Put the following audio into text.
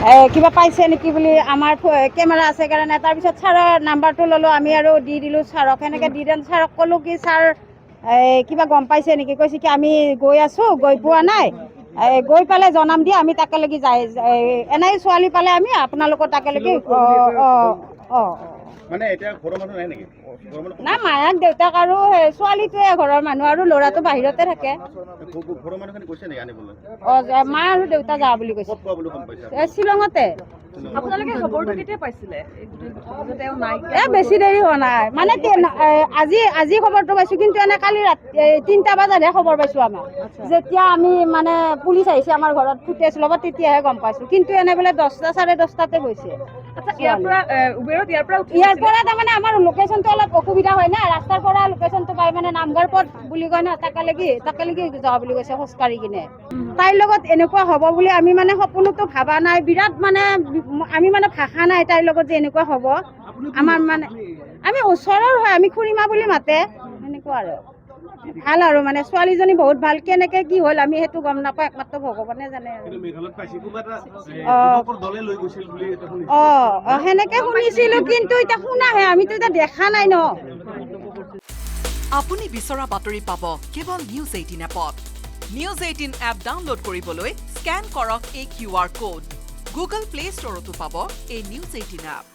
কিবা পাইছে নেকি বুলি আমাৰ কেমেৰা আছে কাৰণে তাৰপিছত ছাৰৰ নাম্বাৰটো ল'লোঁ আমি আৰু দি দিলোঁ ছাৰক সেনেকৈ দি দিওঁ ছাৰক ক'লোঁ কি ছাৰ কিবা গম পাইছে নেকি কৈছে কি আমি গৈ আছোঁ গৈ পোৱা নাই গৈ পালে জনাম দিয়া আমি তাকেলৈকে যাই এনেই ছোৱালী পালে আমি আপোনালোকৰ তাকেলৈকে মানে এতিয়া ঘৰৰ মানুহ নাই নেকি নাই মায়াক দেউতাক আৰু ছোৱালীটোৱে ঘৰৰ মানুহ আৰু ল'ৰাটো বাহিৰতে থাকে ঘৰৰ মানুহখিনি কৈছে নেকি আনিবলৈ মা আৰু দেউতা যা বুলি কৈছে ক'ত পোৱা বুলি গম পাইছে শ্বিলঙতে আপোনালোকে খবৰটো কেতিয়া পাইছিলে বেছি দেৰি হোৱা নাই মানে আজি খবৰটো পাইছোঁ কিন্তু এনে কালি ৰাতি 3টা বজাতহে খবৰ পাইছোঁ আমাৰ যেতিয়া আমি মানে পুলিচ আহিছে আমাৰ ঘৰত ফুটেজ ল'ব তেতিয়াহে গম পাইছোঁ কিন্তু এনে বোলে 10টা 10:30টাতে গৈছে ইয়াৰ পৰা তাৰমানে আমাৰ লোকেশ্যনটো অলপ অসুবিধা হয় না ৰাস্তাৰ পৰা লোকেশ্যনটো পাই মানে নামঘৰ পথ বুলি কয় না তাকেলৈকে যাওঁ বুলি কৈছে খোজকাঢ়ি কিনে তাইৰ লগত এনেকুৱা হ'ব বুলি আমি মানে সপোনতো ভাবা নাই বিৰাট মানে আমি মানে ভাষা নাই তাইৰ লগত যে এনেকুৱা হ'ব আমাৰ মানে আমি ওচৰৰ হয় আমি খুৰীমা বুলি মাতে সেনেকুৱা আৰু ভাল আৰু মানে ছোৱালীজনী বহুত ভাল কেনেকে কি হ'ল আমি সেইটো গম নাপাওঁ একমাত্ৰ ভগৱানে জানে সেনেকে শুনিছিলো কিন্তু এতিয়া শুনাহে আমিতো এতিয়া দেখা নাই ন আপুনি বিচৰা বাতৰি পাব কেৱল নিউজ 18 এপত নিউজ 18 এপ ডাউনলোড কৰিবলৈ স্কেন কৰক এই QR কোড গুগল প্লে ষ্টৰতো পাব এই নিউজ 18 এপ